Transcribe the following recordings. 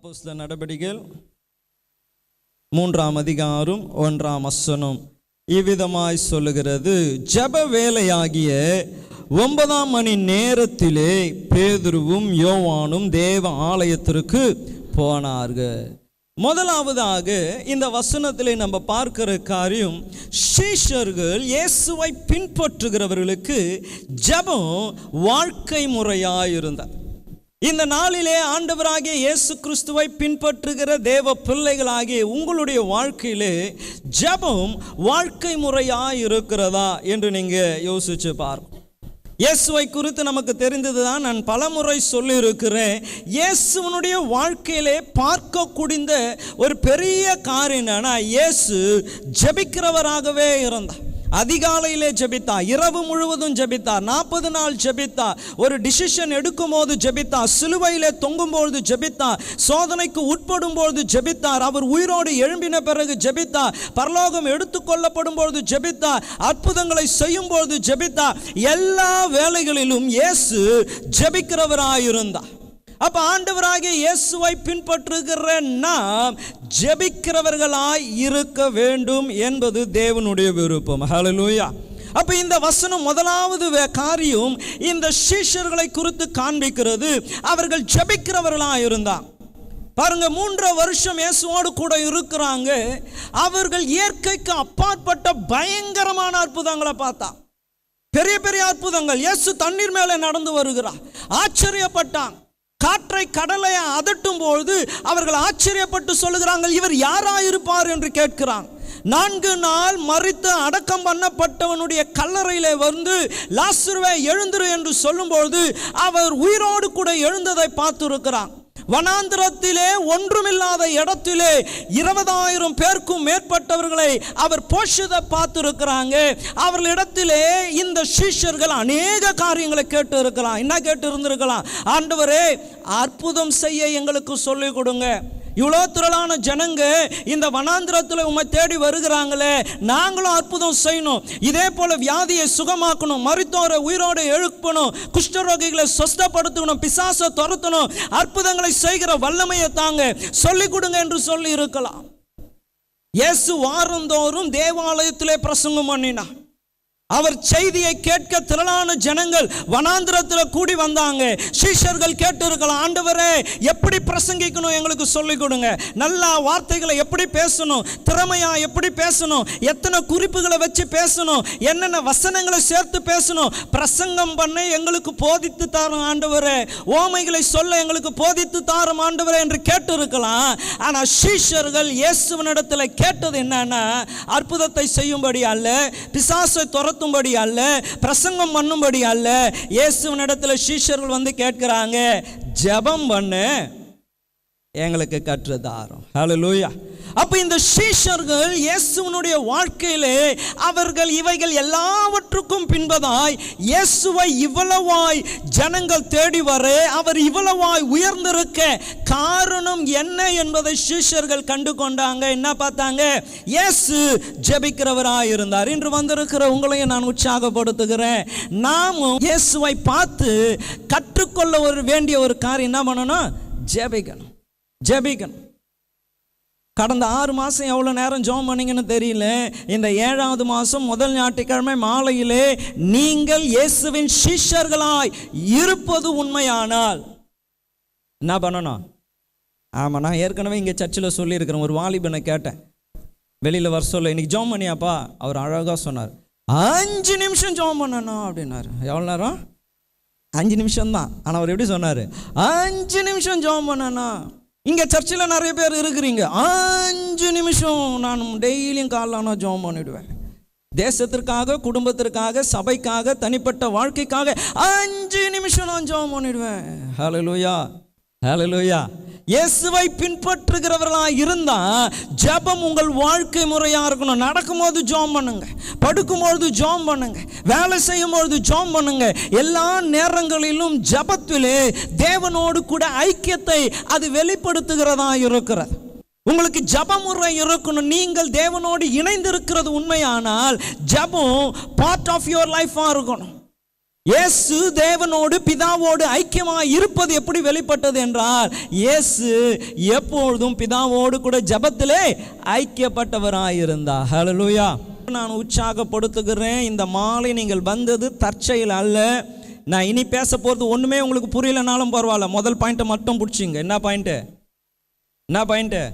அப்போஸ்தலர் நடபடிகள் 3ஆம் அதிகாரம் 1ஆம் வசனம் இவ்விதமாய் சொல்லுகிறது. ஜெப வேளையாகிய 9ஆம் மணி நேரத்திலே பேதுருவும் யோவானும் தேவ ஆலயத்திற்கு போனார்கள். முதலாவதாக இந்த வசனத்திலே நம்ம பார்க்கிற காரியம், சீஷர்கள் இயேசுவை பின்பற்றுகிறவர்களுக்கு ஜெபம் வாழ்க்கை முறையாயிருந்தார். இந்த நாளிலே ஆண்டவராகிய இயேசு கிறிஸ்துவை பின்பற்றுகிற தேவ பிள்ளைகளாகிய உங்களுடைய வாழ்க்கையிலே ஜெபம் வாழ்க்கை முறையாய் இருக்கிறதா என்று நீங்க யோசிச்சு பாருங்க. இயேசுவை குறித்து நமக்கு தெரிந்ததுதான், நான் பலமுறை சொல்லி இருக்கிறேன். இயேசுவனுடைய வாழ்க்கையிலே பார்க்கக்கூடிய ஒரு பெரிய காரியம் என்னன்னா, இயேசு ஜெபிக்கிறவராகவே இருந்தார். அதிகாலையிலே ஜெபித்தார், இரவு முழுவதும் ஜெபித்தார், 40 நாள் ஜெபித்தார், ஒரு டிசிஷன் எடுக்கும் போது ஜெபித்தார், சிலுவையிலே தொங்கும் பொழுது ஜெபித்தார், சோதனைக்கு உட்படும் பொழுது ஜெபித்தார், அவர் உயிரோடு எழும்பின பிறகு ஜெபித்தார், பரலோகம் எடுத்துக்கொள்ளப்படும் பொழுது ஜெபித்தார், அற்புதங்களை செய்யும் பொழுது ஜெபித்தார். எல்லா வேளைகளிலும் இயேசு ஜெபிக்கிறவராயிருந்தார். அப்ப ஆண்டவராகிய இயேசுவை பின்பற்றுகிற நாம் ஜெபிக்கிறவர்களாய் இருக்க வேண்டும் என்பது தேவனுடைய விருப்பம். ஹல்லேலூயா. அப்ப இந்த வசனம் முதலாவது காரியம் இந்த சீஷர்களை குறித்து காண்பிக்கிறது. அவர்கள் ஜெபிக்கிறவர்களாய் இருந்தாங்க. பாருங்க, 3 வருஷம் இயேசுவோடு கூட இருக்கிறாங்க. அவர்கள் இயற்கைக்கு அப்பாற்பட்ட பயங்கரமான அற்புதங்களை பார்த்தா, பெரிய பெரிய அற்புதங்கள். இயேசு தண்ணீர் மேலே நடந்து வருகிறார், ஆச்சரியப்பட்டாங்க. காற்றை கடலை அதட்டும் பொழுது அவர்கள் ஆச்சரியப்பட்டு சொல்லுகிறாங்க, இவர் யாராயிருப்பார் என்று கேட்கிறாங்க. 4 நாள் மரித்து அடக்கம் பண்ணப்பட்டவனுடைய கல்லறையிலே வந்து லாசருவே எழுந்திரு என்று சொல்லும்பொழுது அவர் உயிரோடு கூட எழுந்ததை பார்த்திருக்கிறாங்க. வனாந்திரத்திலே ஒன்றுமில்லாத இடத்திலே 20,000 பேருக்கும் மேற்பட்டவர்களை அவர் போஷித பார்த்திருக்கிறாங்க. அவர்களிடத்திலே இந்த சீஷர்கள் அநேக காரியங்களை கேட்டு இருக்கலாம். என்ன கேட்டு இருந்திருக்கலாம்? ஆண்டவரே, அற்புதம் செய்ய எங்களுக்கு சொல்லிக் கொடுங்க. இவ்வளோ திரளான ஜனங்க இந்த வனாந்திரத்தில் உம்மை தேடி வருகிறாங்களே, நாங்களும் அற்புதம் செய்யணும். இதே போல வியாதியை சுகமாக்கணும், மரித்தோரை உயிரோடு எழுப்பணும், குஷ்டரோகிகளை சொஸ்தப்படுத்தணும், பிசாசை துரத்தணும், அற்புதங்களை செய்கிற வல்லமையை தாங்க சொல்லிக் கொடுங்க என்று சொல்லி இருக்கலாம். இயேசு வாரந்தோறும் தேவாலயத்திலே பிரசங்கம் பண்ணினார். அவர் செய்தியை கேட்க திரளான ஜனங்கள் வனாந்திரத்தில் கூடி வந்தாங்க. சீஷர்கள் கேட்டு இருக்கலாம், ஆண்டவரே, எப்படி பிரசங்கிக்கணும் எங்களுக்கு சொல்லிக் கொடுங்க. நல்ல வார்த்தைகளை எப்படி பேசணும், திறமையா எப்படி பேசணும், எத்தனை குறிப்புகளை வச்சு பேசணும், என்னென்ன வசனங்களை சேர்த்து பேசணும், பிரசங்கம் பண்ண எங்களுக்கு போதித்து தாரும் ஆண்டவரே, ஓமைகளை சொல்ல எங்களுக்கு போதித்து தாரும் ஆண்டவரே என்று கேட்டு இருக்கலாம். ஆனால் சீஷர்கள் இயேசுவினிடத்தில் கேட்டது என்னன்னா, அற்புதத்தை செய்யும்படி அல்ல, பிசாசை துரத்தும்படி அல்ல, பிரசங்கம் பண்ணும்படி அல்ல. இயேசுவினிடத்தில் சீஷர்கள் வந்து கேட்கிறாங்க, ஜெபம் பண்ண எங்களுக்கு கற்றுத்தாரும். ஹல்லேலூயா. அப்ப இந்த சீஷர்கள் இயேசுவினுடைய வாழ்க்கையிலே அவர்கள் இவைகள் எல்லாவற்றுக்கும் பின்பதாய் இயேசுவை இவ்வளவாய் ஜனங்கள் தேடி வர, அவர் இவ்வளவாய் உயர்ந்திருக்க காரணம் என்ன என்பதை சீஷர்கள் கண்டு கொண்டாங்க. என்ன பார்த்தாங்க? இயேசு ஜெபிக்கிறவராய் இருந்தார். இன்று வந்திருக்கிற உங்களையும் நான் உற்சாகப்படுத்துகிறேன். நாமும் இயேசுவை பார்த்து கற்றுக்கொள்ள வேண்டிய ஒரு காரியம் என்ன பண்ணணும்? ஜெபிக்கணும். ஜெபிக்கணும். கடந்த 6 மாதம் எவ்வளோ நேரம் ஜெபம் பண்ணீங்கன்னு தெரியல. இந்த 7ஆவது மாதம் முதல் ஞாயிற்றுக்கிழமை மாலையிலே நீங்கள் இயேசுவின் சீஷர்களாய் இருப்பது உண்மையானால் என்ன பண்ணணும்? ஆமாம், நான் ஏற்கனவே இங்கே சர்ச்சில் சொல்லியிருக்கிறேன். ஒரு வாலிபனை கேட்டேன், வெளியில் வர சொல்ல, இன்னைக்கு ஜெபம் பண்ணியாப்பா? அவர் அழகாக சொன்னார், 5 நிமிஷம் ஜெபம் பண்ணணும் அப்படின்னாரு. எவ்வளோ நேரம்? 5 நிமிஷம் தான். ஆனால் அவர் எப்படி சொன்னார்? 5 நிமிஷம் ஜெபம் பண்ணணும். இங்கே சர்ச்சில் நிறைய பேர் இருக்கிறீங்க, 5 நிமிஷம் நான் டெய்லியும் காலைல ஜெபம் பண்ணிவிடுவேன். தேசத்திற்காக, குடும்பத்திற்காக, சபைக்காக, தனிப்பட்ட வாழ்க்கைக்காக 5 நிமிஷம் நான் ஜெபம் பண்ணிடுவேன். ஹல்லேலூயா, ஹல்லேலூயா. இயேசுவை பின்பற்றுகிறவர்களாக இருந்தா ஜெபம் உங்கள் வாழ்க்கை முறையாக இருக்கணும். நடக்கும்போது ஜெபம் பண்ணுங்க, படுக்கும்பொழுது ஜெபம் பண்ணுங்க, வேலை செய்யும் பொழுது ஜெபம் பண்ணுங்க. எல்லா நேரங்களிலும் ஜெபத்திலே தேவனோடு கூட ஐக்கியத்தை அது வெளிப்படுத்துகிறதா இருக்கிறது. உங்களுக்கு ஜெப முறை இருக்கணும். நீங்கள் தேவனோடு இணைந்து இருக்கிறது உண்மையானால் ஜெபம் பார்ட் ஆஃப் யுவர் லைஃபாக இருக்கணும். இயேசு தேவனோடு பிதாவோடு ஐக்கியமாய் இருப்பது எப்படி வெளிப்பட்டது என்றால், இயேசு எப்பொழுதும் பிதாவோடு கூட ஜெபத்திலே ஐக்கியப்பட்டவராயிருந்தார். ஹல்லேலூயா. நான் உற்சாகப்படுத்துகிறேன், இந்த மாலை நீங்கள் வந்தது தற்செயல் அல்ல. நான் இனி பேச போகிறது ஒன்றுமே உங்களுக்கு புரியலனாலும் பரவாயில்ல. முதல் பாயிண்ட்டை மட்டும் பிடிச்சிங்க. என்ன பாயிண்ட்டு?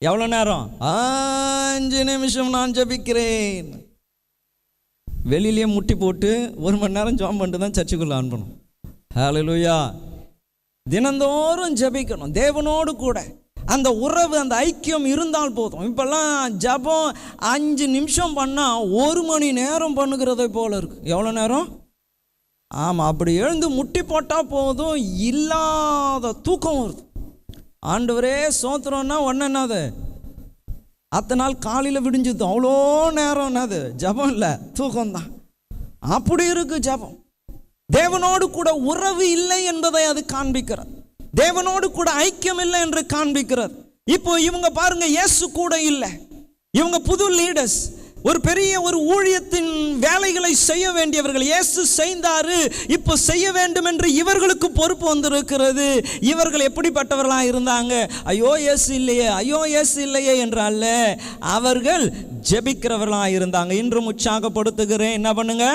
எவ்வளோ நேரம்? 5 நிமிஷம் நான் ஜெபிக்கிறேன். வெளியிலேயே முட்டி போட்டு 1 மணி நேரம் ஜெபம் பண்ணிட்டு தான் சர்ச்சுக்குள்ளே அனுப்பணும். ஹல்லேலூயா. தினந்தோறும் ஜெபிக்கணும் தேவனோடு கூட. அந்த உறவு, அந்த ஐக்கியம் இருந்தால் போதும். இப்போல்லாம் ஜெபம் 5 நிமிஷம் பண்ணால் 1 மணி நேரம் பண்ணுகிறதை போல இருக்கு. எவ்வளோ நேரம்? ஆமாம், அப்படி எழுந்து முட்டி போட்டால் போதும், இல்லாத தூக்கம் வருது. ஆண்டவரே சோத்திரம்னா ஒன்று என்னது, அத்தனை நாள் காலையில் விடிஞ்சுது, அவ்வளோ நேரம் என்னது ஜெபம் இல்லை, தூக்கம்தான். அப்படி இருக்கு ஜெபம். தேவனோடு கூட உறவு இல்லை என்பதை அது காண்பிக்கிறது. தேவனோடு கூட ஐக்கியம் இல்லை என்று காண்பிக்கிறது. இப்போ இவங்க பாருங்க, இயேசு கூட இல்லை. இவங்க புது லீடர்ஸ், ஒரு பெரிய ஒரு ஊழியத்தின் வேலைகளை செய்ய வேண்டியவர்கள். இயேசு செய்தாரு, இப்போ செய்ய வேண்டும் என்று இவர்களுக்கு பொறுப்பு வந்திருக்கிறது. இவர்கள் எப்படிப்பட்டவர்களாக இருந்தாங்க? ஐயோ இயேசு இல்லையே என்றால அவர்கள் ஜெபிக்கிறவர்களாக இருந்தாங்க. இன்றும் உற்சாகப்படுத்துகிறேன், என்ன பண்ணுங்க?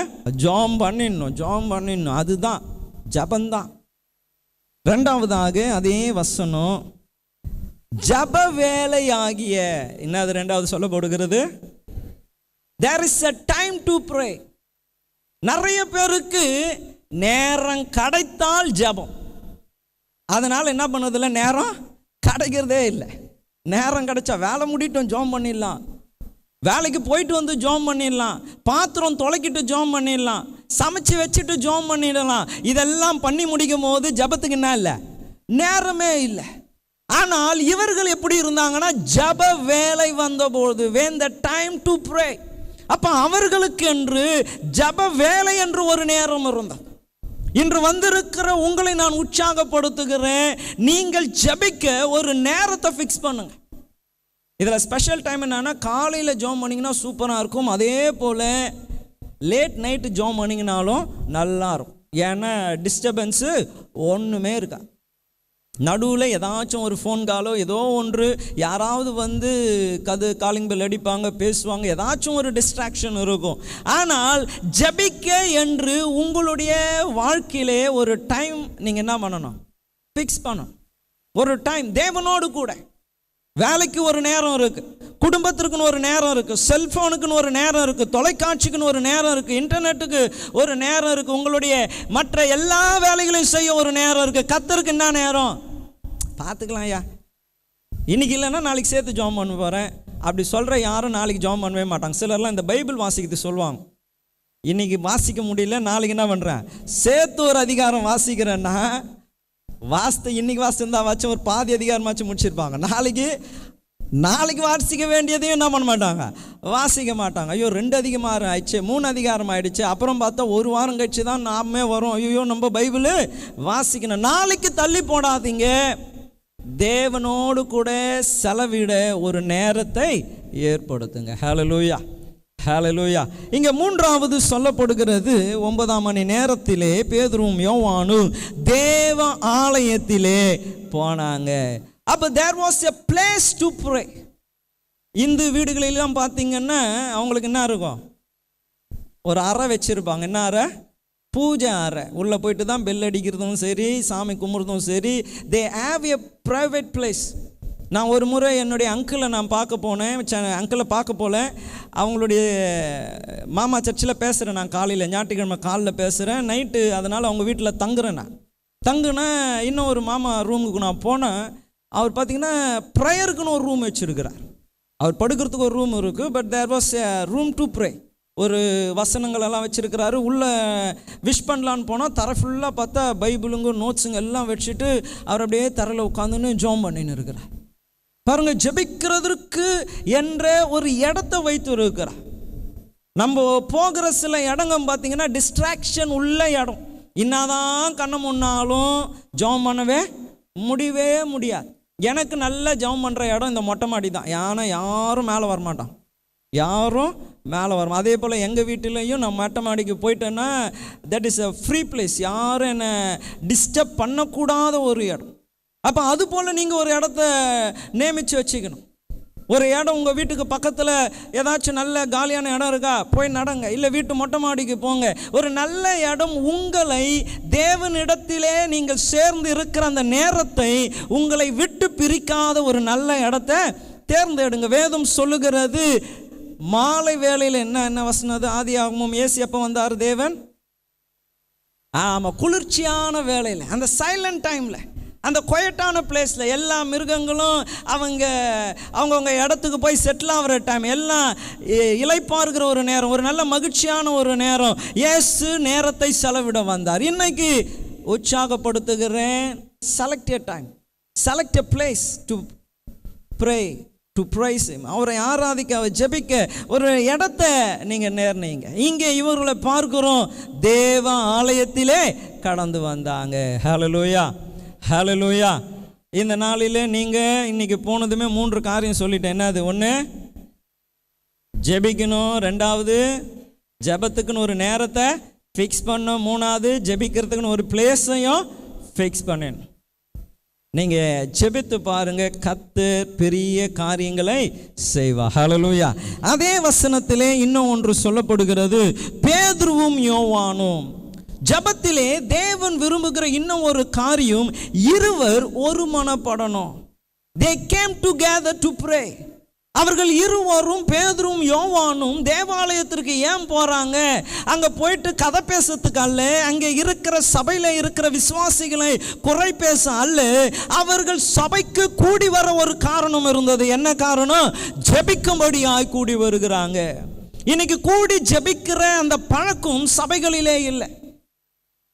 ஜெபம் பண்ணிடணும். அதுதான் ஜெபந்தான். இரண்டாவதாக அதே வசனம், ஜெப வேலையாகிய, என்னது ரெண்டாவது சொல்லப்படுகிறது? There is a time to pray. நிறைய பேருக்கு நேரம் கிடைத்தால் ஜெபம், அதனால் என்ன பண்ணதில்லை, நேரம் கிடைக்கிறதே இல்லை. நேரம் கிடைச்சா வேலை முடிட்டும் ஜெபம் பண்ணிடலாம், வேலைக்கு போயிட்டு வந்து ஜெபம் பண்ணிடலாம், பாத்திரம் தொலைக்கிட்டு ஜெபம் பண்ணிடலாம், சமைச்சு வச்சுட்டு ஜெபம் பண்ணிடலாம். இதெல்லாம் பண்ணி முடிக்கும் போது ஜெபத்துக்கு என்ன இல்லை, நேரமே இல்லை. ஆனால் இவர்கள் எப்படி இருந்தாங்கன்னா, ஜெப வேலை வந்தபோது, when the time to pray, அப்ப அவர்களுக்கு என்று ஜெப வேலை என்று ஒரு நேரம் இருந்தது. இன்று வந்திருக்கிற உங்களை நான் உற்சாகப்படுத்துகிறேன், நீங்கள் ஜெபிக்க ஒரு நேரத்தை ஃபிக்ஸ் பண்ணுங்க. இதில் ஸ்பெஷல் டைம் என்னன்னா, காலையில் ஜெபம் பண்ணிங்கன்னா சூப்பராக இருக்கும். அதே போல் லேட் நைட்டு ஜெபம் பண்ணிங்கனாலும் நல்லா இருக்கும். ஏன்னா டிஸ்டர்பன்ஸு ஒன்றுமே இருக்கா. நடுவில் ஏதாச்சும் ஒரு ஃபோன் காலோ ஏதோ ஒன்று, யாராவது வந்து காலிங் பெல் அடிப்பாங்க, பேசுவாங்க, ஏதாச்சும் ஒரு டிஸ்ட்ராக்ஷன் இருக்கும். ஆனால் ஜெபிக்க என்று உங்களுடைய வாழ்க்கையிலே ஒரு டைம் நீங்கள் என்ன பண்ணணும், ஃபிக்ஸ் பண்ணணும். ஒரு டைம் தேவனோடு கூட. வேலைக்கு ஒரு நேரம் இருக்குது, குடும்பத்திற்குன்னு ஒரு நேரம் இருக்குது, செல்ஃபோனுக்குன்னு ஒரு நேரம் இருக்குது, தொலைக்காட்சிக்குன்னு ஒரு நேரம் இருக்குது, இன்டர்நெட்டுக்கு ஒரு நேரம் இருக்குது, உங்களுடைய மற்ற எல்லா வேலைகளையும் செய்ய ஒரு நேரம் இருக்குது. கர்த்தருக்கு என்ன நேரம் பார்த்துக்கலாம் ஐயா, இன்றைக்கி இல்லைன்னா நாளைக்கு சேர்த்து ஜெபம் பண்ண போகிறேன் அப்படி சொல்கிற யாரும் நாளைக்கு ஜெபம் பண்ணவே மாட்டாங்க. சிலர்லாம் இந்த பைபிள் வாசிக்கிறது சொல்லுவாங்க, இன்றைக்கி வாசிக்க முடியல, நாளைக்கு என்ன பண்ணுறேன் சேர்த்து ஒரு அதிகாரம் வாசிக்கிறேன்னா, இன்றைக்கி வாசிச்சிருந்தா வச்சு ஒரு பாதி அதிகாரமாச்சும் முடிச்சிருப்பாங்க. நாளைக்கு வாசிக்க வேண்டியதையும் என்ன பண்ண மாட்டாங்க, வாசிக்க மாட்டாங்க. ஐயோ 2 அதிகமாக ஆயிடுச்சு, 3 அதிகாரம் ஆயிடுச்சு, அப்புறம் பார்த்தா 1 வாரம் கழிச்சு தான் நாமே வரும். ஐயோ நம்ம பைபிள் வாசிக்கணும். நாளைக்கு தள்ளி போடாதீங்க, தேவனோடு கூட செலவிட ஒரு நேரத்தை ஏற்படுத்துங்க. ஹல்லேலூயா, ஹல்லேலூயா. இங்கே 3வது சொல்லப்படுகிறது, 9ஆம் மணி நேரத்திலே பேதுருவும் யோவானும் தேவ ஆலயத்திலே போனாங்க. அப்போ there was a place to pray. இந்து வீடுகளெல்லாம் பார்த்தீங்கன்னா அவங்களுக்கு என்ன இருக்கும், ஒரு அறை வச்சுருப்பாங்க. என்ன அறை? பூஜை அறை. உள்ளே போயிட்டு தான் பெல் அடிக்கிறதும் சரி, சாமி கும்பிட்றதும் சரி, they have a private place. நான் ஒரு முறை என்னுடைய அங்கிளை நான் பார்க்க போனேன். அங்கிளை பார்க்க போல, அவங்களுடைய மாமா சர்ச்சில் பேசுகிறேன். நான் காலையில் ஞாயிற்றுக்கிழமை காலையில் பேசுகிறேன், நைட்டு அதனால் அவங்க வீட்டில் தங்குறேன். நான் தங்குனேன். இன்னும் ஒரு மாமா ரூமுக்கு நான் போனேன். அவர் பார்த்திங்கன்னா ப்ரேயருக்குன்னு ஒரு ரூம் வச்சுருக்கிறார். அவர் படுக்கிறதுக்கு ஒரு ரூம் இருக்குது, but there was a room to pray. ஒரு வசனங்கள் எல்லாம் வச்சுருக்கிறாரு. உள்ளே விஷ் பண்ணலான்னு போனால் தர ஃபுல்லாக பார்த்தா பைபிளுங்க நோட்ஸுங்க எல்லாம் வச்சுட்டு அவர் அப்படியே தரையில் உட்காந்துன்னு ஜெபம் பண்ணின்னு இருக்கிறார். பாருங்கள், ஜெபிக்கிறதுக்கு என்ற ஒரு இடத்த வைத்து இருக்கிறார். நம்ம போகிற சில இடங்க பார்த்திங்கன்னா டிஸ்ட்ராக்ஷன் உள்ள இடம். இன்னாதான் கண்ணை முன்னாலும் ஜெபம் பண்ணவே முடியவே முடியாது. எனக்கு நல்ல ஜெபம் பண்ணுற இடம் இந்த மொட்டை மாடி தான். யாரும் மேலே வரமாட்டான், யாரும் மேலே வரும். அதே போல் எங்கள் வீட்டிலையும் நான் மொட்டை மாடிக்கு போயிட்டேன்னா that is a free place. யாரும் என்னை டிஸ்டர்ப் பண்ணக்கூடாத ஒரு இடம். அப்போ அது போல் நீங்கள் ஒரு இடத்த நியமித்து வச்சுக்கணும். ஒரு இடம் உங்கள் வீட்டுக்கு பக்கத்தில் ஏதாச்சும் நல்ல காலியான இடம் இருக்கா, போய் நடங்க. இல்லை வீட்டு மொட்டை மாடிக்கு போங்க. ஒரு நல்ல இடம் உங்களை தேவனிடத்திலே நீங்கள் சேர்ந்து இருக்கிற அந்த நேரத்தை உங்களை விட்டு பிரிக்காத ஒரு நல்ல இடத்த தேர்ந்தெடுங்க. வேதம் சொல்லுகிறது மாலை வேளையில் என்ன வசனது, ஆதியாகமம், ஏசி எப்போ வந்தார் தேவன்? ஆமாம், குளிர்ச்சியான வேளையில், அந்த சைலண்ட் டைமில், அந்த குவைட்டான பிளேஸில் எல்லா மிருகங்களும் அவங்கவுங்க இடத்துக்கு போய் செட்டில் ஆகிற டைம், எல்லாம் இளைப்பாறுகிற ஒரு நேரம், ஒரு நல்ல மகிழ்ச்சியான ஒரு நேரம். இயேசு நேரத்தை செலவிட வந்தார். இன்னைக்கு உற்சாகப்படுத்துகிறேன், select a time, select a place to pray, to praise him. அவரை ஆராதிக்க, அவர் ஜெபிக்க ஒரு இடத்தை நீங்கள் நிர்ணயிங்க. இங்கே இவர்களை பார்க்கிறோம், தேவ ஆலயத்திலே கடந்து வந்தாங்க. ஹல்லேலூயா, ஹல்லேலூயா. இந்த நாளில் நீங்கள் இன்னைக்கு போனதுமே 3 காரியம் சொல்லிட்டேன். என்னது? 1, ஜெபிக்கணும். 2வது, ஜெபத்துக்குன்னு ஒரு நேரத்தை ஃபிக்ஸ் பண்ணணும். 3வது, ஜெபிக்கிறதுக்குன்னு ஒரு பிளேஸையும் ஃபிக்ஸ் பண்ணணும். நீங்கள் ஜெபித்து பாருங்க, கர்த்தர் பெரிய காரியங்களை செய்வார். ஹல்லேலூயா. அதே வசனத்திலே இன்னும் ஒன்று சொல்லப்படுகிறது, பேதுருவும் யோவானும். ஜெபத்திலே தேவன் விரும்புகிற இன்னும் ஒரு காரியம், இருவர் ஒருமனப்படணும். They came together to pray. அவர்கள் இருவரும், பேதுருவும் யோவானும், தேவாலயத்திற்கு ஏன் போகிறாங்க? அங்கே போயிட்டு கதை பேசுறதுக்கு அல்ல, அங்கே இருக்கிற சபையில் இருக்கிற விசுவாசிகளை குறை பேச அல்ல. அவர்கள் சபைக்கு கூடி வர ஒரு காரணம் இருந்தது. என்ன காரணம்? ஜெபிக்கும்படியாய் கூடி வருகிறாங்க. இன்னைக்கு கூடி ஜெபிக்கிற அந்த பழக்கம் சபைகளிலே இல்லை.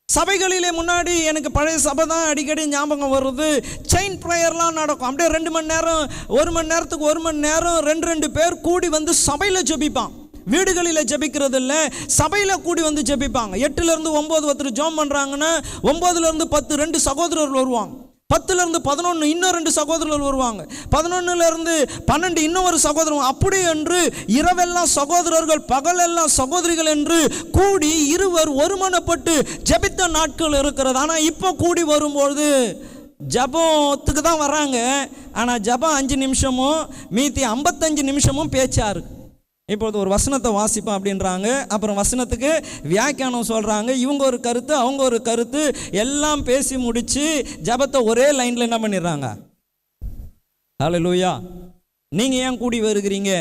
சபைகளிலே முன்னாடி எனக்கு பழைய சபை தான் அடிக்கடி ஞாபகம் வருது. செயின் ப்ரேயர்லாம் நடக்கும். அப்படியே 2 மணி நேரம், 1 மணி நேரத்துக்கு 1 மணி நேரம் 2 பேர் கூடி வந்து சபையில் ஜெபிப்பான். வீடுகளில் ஜெபிக்கிறது இல்லை, சபையில் கூடி வந்து ஜெபிப்பாங்க. 8லேருந்து 9 ஒருத்தர் ஜெபம் பண்ணுறாங்கன்னா 9லேருந்து 10 2 சகோதரர்கள் வருவாங்க. 10லேருந்து 11 இன்னும் 2 சகோதரர்கள் வருவாங்க. 11லேருந்து 12 இன்னும் ஒரு சகோதரன். அப்படி என்று இரவெல்லாம் சகோதரர்கள், பகலெல்லாம் சகோதரிகள் என்று கூடி இருவர் ஒருமனப்பட்டு ஜெபித்த நாட்கள் இருக்கிறது. ஆனால் இப்போ கூடி வரும்போது ஜபத்துக்கு தான் வராங்க. ஆனால் ஜபம் 5 நிமிஷமும் மீதி 55 நிமிஷமும் பேச்சா இருக்கு. இப்போது ஒரு வசனத்தை வாசிப்போம் அப்படின்றாங்க, அப்புறம் வசனத்துக்கு வியாக்கியானம் சொல்கிறாங்க. இவங்க ஒரு கருத்து, அவங்க ஒரு கருத்து, எல்லாம் பேசி முடித்து ஜபத்தை ஒரே லைனில் என்ன பண்ணிடுறாங்க? ஹல்லேலூயா. நீங்கள் ஏன் கூடி வருகிறீங்க?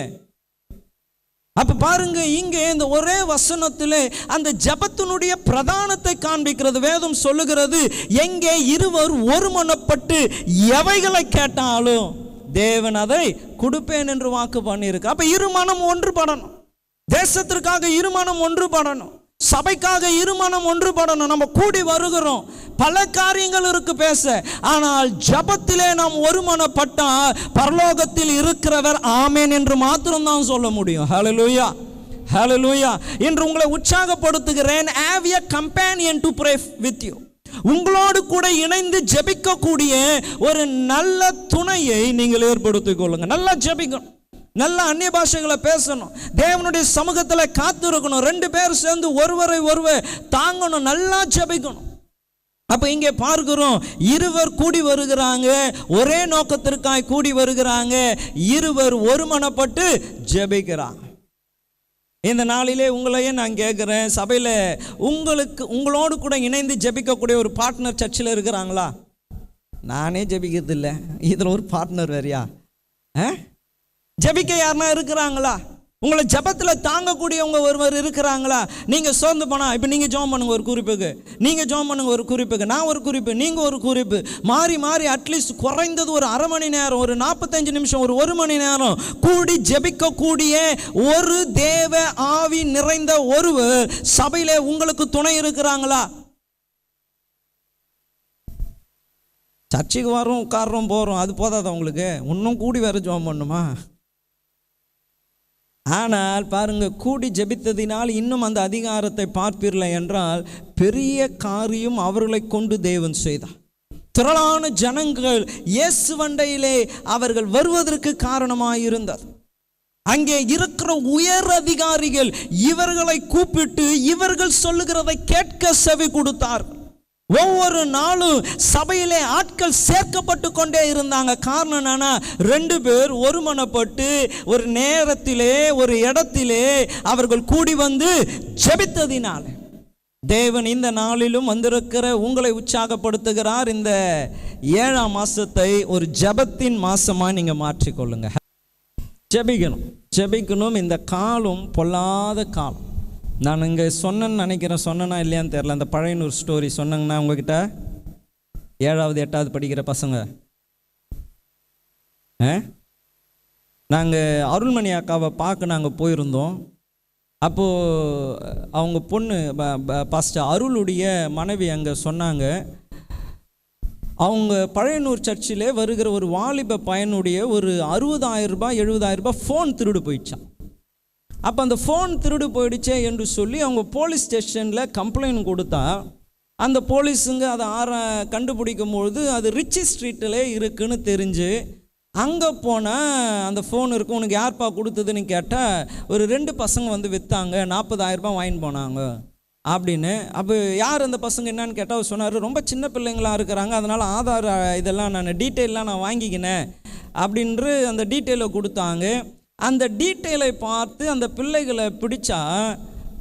அப்போ பாருங்க, இங்கே இந்த ஒரே வசனத்தில் அந்த ஜபத்தினுடைய பிரதானத்தை காண்பிக்கிறது. வேதம் சொல்லுகிறது, எங்கே இருவர் ஒருமனப்பட்டு எவைகளை கேட்டாலும் தேவன் அதை கொடுப்பேன் என்று வாக்கு பண்ணியிருக்கு. அப்ப இருமனம் ஒன்றுபடணும். தேசத்திற்காக இருமனம் ஒன்றுபடணும், சபைக்காக இருமனம் ஒன்றுபடணும். நம்ம கூடி வருகிறோம், பல காரியங்கள் இருக்கு பேச, ஆனால் ஜபத்திலே நாம் ஒருமனப்பட்டா பரலோகத்தில் இருக்கிறவர் ஆமேன் என்று மாத்திரம் தான் சொல்ல முடியும். ஹல்லேலூயா, ஹல்லேலூயா. இன்று உங்களை உற்சாகப்படுத்துகிறேன். Have a companion to pray with you. உங்களோடு கூட இணைந்து ஜெபிக்கக்கூடிய ஒரு நல்ல துணையை நீங்கள் ஏற்படுத்திக் கொள்ளுங்க. நல்லா ஜெபிக்கணும், நல்ல அந்நிய பாஷைகளை பேசணும், தேவனுடைய சமூகத்தில் காத்திருக்கணும், 2 பேர் சேர்ந்து ஒருவரை ஒருவர் தாங்கணும், நல்லா ஜெபிக்கணும். அப்ப இங்கே பார்க்கிறோம், இருவர் கூடி வருகிறாங்க, ஒரே நோக்கத்திற்காய் கூடி வருகிறாங்க, இருவர் ஒருமனப்பட்டு ஜெபிக்கிறாங்க. இந்த நாளிலே உங்களையே நான் கேட்குறேன், சபையில் உங்களோடு கூட இணைந்து ஜெபிக்கக்கூடிய ஒரு பார்ட்னர் சர்ச்சில் இருக்கிறாங்களா? நானே ஜெபிக்கிறது இல்லை, இதில் ஒரு பார்ட்னர் வேறியா? ஜெபிக்க யாருன்னா இருக்கிறாங்களா? உங்களை ஜபத்தில் தாங்கக்கூடியவங்க ஒருவர் இருக்கிறாங்களா? நீங்கள் சோர்ந்து போனால், இப்போ நீங்கள் ஜெபம் பண்ணுங்க ஒரு குறிப்புக்கு, நீங்கள் ஜெபம் பண்ணுங்க ஒரு குறிப்புக்கு, நான் ஒரு குறிப்பு, நீங்கள் ஒரு குறிப்பு, மாறி மாறி அட்லீஸ்ட் குறைந்தது ஒரு அரை மணி நேரம், ஒரு 45 நிமிஷம், ஒரு 1 மணி நேரம் கூடி ஜெபிக்கக்கூடிய ஒரு தேவ ஆவி நிறைந்த ஒருவர் சபையிலே உங்களுக்கு துணை இருக்கிறாங்களா? சர்ச்சைக்கு வரோம், உட்காரோம், போகிறோம், அது போதாதா உங்களுக்கு? இன்னும் கூடி வேறு ஜெபம் பண்ணுமா? ஆனால் பாருங்க, கூடி ஜெபித்ததினால் இன்னும் அந்த அதிகாரத்தை பார்ப்பீர்கள் என்றால் பெரிய காரியம் அவர்களை கொண்டு தேவன் செய்தார். திரளான ஜனங்கள் இயேசு வண்டையிலே அவர்கள் வருவதற்கு காரணமாக இருந்தது. அங்கே இருக்கிற உயர் அதிகாரிகள் இவர்களை கூப்பிட்டு இவர்கள் சொல்லுகிறதை கேட்க செவி கொடுத்தார். ஒவ்வொரு நாளும் சபையிலே ஆட்கள் சேர்க்கப்பட்டு கொண்டே இருந்தாங்க. காரணம் என்னன்னா, 2 பேர் ஒருமனப்பட்டு ஒரு நேரத்திலே ஒரு இடத்திலே அவர்கள் கூடி வந்து ஜெபித்ததினால தேவன் இந்த நாளிலும் வந்திருக்கிற உங்களை உற்சாகப்படுத்துகிறார். இந்த 7ஆம் மாசத்தை ஒரு ஜெபத்தின் மாசமா நீங்க மாற்றிக்கொள்ளுங்க. ஜெபிக்கணும். இந்த காலம் பொல்லாத காலம். நான் இங்கே சொன்னேன்னு நினைக்கிறேன், சொன்னேன்னா இல்லையான்னு தெரியல. அந்த பழையனூர் ஸ்டோரி சொன்னாங்கன்னா உங்ககிட்ட 7வது 8வது படிக்கிற பசங்க, நாங்கள் அருள்மணி அக்காவை பார்க்க நாங்கள் போயிருந்தோம். அப்போது அவங்க பொண்ணு பாஸ்டர் அருளுடைய மனைவி அங்கே சொன்னாங்க, அவங்க பழையனூர் சர்ச்சிலே வருகிற ஒரு வாலிப பையனுடைய ஒரு 60,000 ரூபாய் 70,000 ரூபாய் ஃபோன் திருடு போயிடுச்சான். அப்போ அந்த ஃபோன் திருடு போயிடுச்சே என்று சொல்லி அவங்க போலீஸ் ஸ்டேஷனில் கம்ப்ளைண்ட் கொடுத்தா, அந்த போலீஸுங்க அதை கண்டுபிடிக்கும் பொழுது அது ரிச்சி ஸ்ட்ரீட்டில் இருக்குன்னு தெரிஞ்சு அங்கே போனால் அந்த ஃபோன் இருக்கும். உனக்கு யார்ப்பா கொடுத்ததுன்னு கேட்டால் ஒரு 2 பசங்க வந்து விற்றாங்க, 40,000 ரூபாய் வாங்கிட்டு போனாங்க அப்படின்னு. அப்போ யார் அந்த பசங்க என்னன்னு கேட்டால் அவர் சொன்னார், ரொம்ப சின்ன பிள்ளைங்களாக இருக்கிறாங்க, அதனால் ஆதார் இதெல்லாம் நான் டீட்டெயிலெலாம் நான் வாங்கிக்கினேன் அப்படின்று அந்த டீட்டெயிலை கொடுத்தாங்க. அந்த டீட்டெயிலை பார்த்து அந்த பிள்ளைகளை பிடிச்சா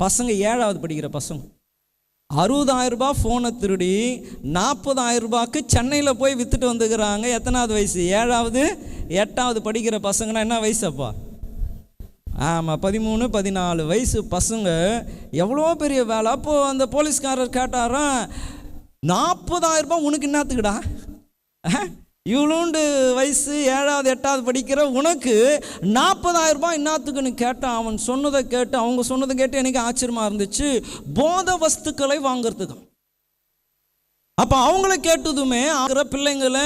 பசங்க 7வது படிக்கிற பசங்க 60,000 ரூபாய் ஃபோனை திருடி 40,000 ரூபாய்க்கு சென்னையில் போய் விற்றுட்டு வந்துக்கிறாங்க. எத்தனாவது வயசு? 7வது 8வது படிக்கிற பசங்கன்னா என்ன வயசு அப்பா? ஆமாம், 13 14 வயசு பசங்க. எவ்வளோ பெரிய வேலை. அப்போது அந்த போலீஸ்காரர் கேட்டாராம், 40,000 ரூபாய் உனக்கு என்னத்துக்குடா? இவ்வளோண்டு வயசு 7வது 8வது படிக்கிற உனக்கு 40,000 ரூபாய் என்னத்துக்குன்னு கேட்டான். அவன் சொன்னதை கேட்டு, அவங்க சொன்னதை கேட்டு எனக்கு ஆச்சரியமாக இருந்துச்சு. போதை வஸ்துக்களை வாங்கிறதுக்கு. அப்போ அவங்கள கேட்டதுமே இருக்கிற பிள்ளைங்களை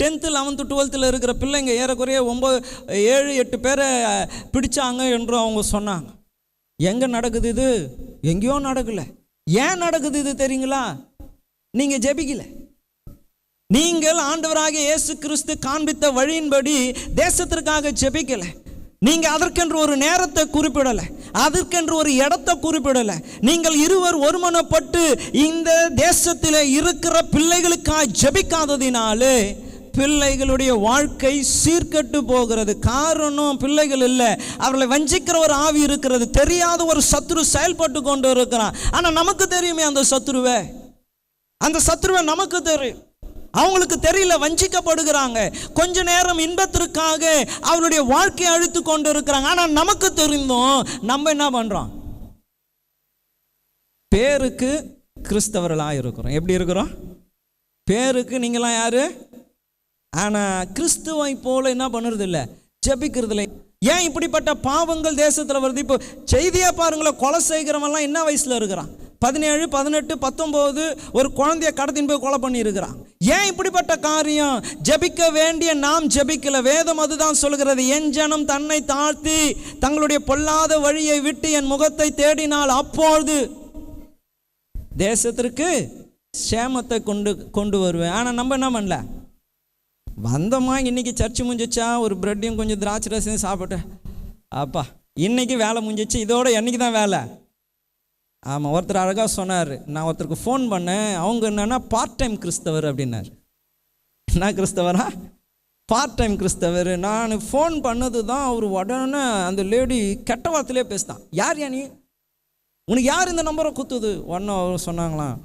10th 11th 12th இருக்கிற பிள்ளைங்க ஏறக்குறைய 9 7 8 பேரை பிடிச்சாங்க என்று அவங்க சொன்னாங்க. எங்கே நடக்குது இது? எங்கேயோ நடக்கலை. ஏன் நடக்குது இது தெரியுங்களா? நீங்கள் ஜெபிக்கல. நீங்கள் ஆண்டவராகிய இயேசு கிறிஸ்து காண்பித்த வழியின்படி தேசத்திற்காக ஜெபிக்கல. நீங்க அதற்கென்று ஒரு நேரத்தை குறிப்பிடலை, அதற்கென்று ஒரு இடத்தை குறிப்பிடலை. நீங்கள் இருவர் ஒருமனப்பட்டு இந்த தேசத்தில் இருக்கிற பிள்ளைகளுக்காக ஜெபிக்காததினாலே பிள்ளைகளுடைய வாழ்க்கை சீர்கெட்டு போகிறது. காரணம் பிள்ளைகள் இல்லை, அவர்களை வஞ்சிக்கிற ஒரு ஆவி இருக்கிறது. தெரியாத ஒரு சத்துரு செயல்பட்டு கொண்டு இருக்கிறான். ஆனால் நமக்கு தெரியுமே அந்த சத்துருவை நமக்கு தெரியும். அவங்களுக்கு தெரியல, வஞ்சிக்கப்படுகிறாங்க. கொஞ்ச நேரம் இன்பத்திற்காக அவளுடைய வாழ்க்கையை அழித்து கொண்டு இருக்கிறாங்க. ஆனால் நமக்கு தெரிந்தும் நம்ம என்ன பண்றோம்? பேருக்கு கிறிஸ்தவர்களாக இருக்கிறோம். எப்படி இருக்கிறோம்? பேருக்கு நீங்களாம் யாரு? ஆனால் கிறிஸ்துவை போல என்ன பண்ணுறது இல்லை, ஜெபிக்கிறது இல்லை. ஏன் இப்படிப்பட்ட பாவங்கள் தேசத்தில் வருது? இப்போ செய்தியாக பாருங்களேன், கொலை செய்கிறவன்லாம் என்ன வயசில் இருக்கிறான்? 17 18 19 ஒரு குழந்தைய கடத்தின் போய் கொலை பண்ணி இருக்கிறான். ஏன் இப்படிப்பட்ட காரியம்? ஜெபிக்க வேண்டிய நாம் ஜெபிக்கல. வேதம் அதுதான் சொல்கிறது, என் ஜனம் தன்னை தாழ்த்தி தங்களுடைய பொல்லாத வழியை விட்டு என் முகத்தை தேடினால் அப்பொழுது தேசத்திற்கு சேமத்தை கொண்டு வருவேன். ஆனால் நம்ம என்ன பண்ணல, வந்தோமா இன்னைக்கு சர்ச்சு முடிஞ்சிச்சா, ஒரு பிரெட்டையும் கொஞ்சம் திராட்சை ரசையும் சாப்பிட்டு அப்பா இன்னைக்கு வேலை முடிஞ்சிச்சு, இதோட என்னைக்கு தான் வேலை. ஆமாம், ஒருத்தர் அழகாக சொன்னார், நான் ஒருத்தருக்கு ஃபோன் பண்ணேன், அவங்க என்னன்னா பார்ட் டைம் கிறிஸ்தவர் அப்படின்னாரு. என்ன கிறிஸ்தவரா? பார்ட் டைம் கிறிஸ்தவர். நான் ஃபோன் பண்ணது தான் அவர் உடனே அந்த லேடி கெட்ட வார்த்தையிலே பேசிட்டான். யார் நீ? உனக்கு யார் இந்த நம்பரை குத்துது? உடனே அவர் சொன்னாங்களாம்,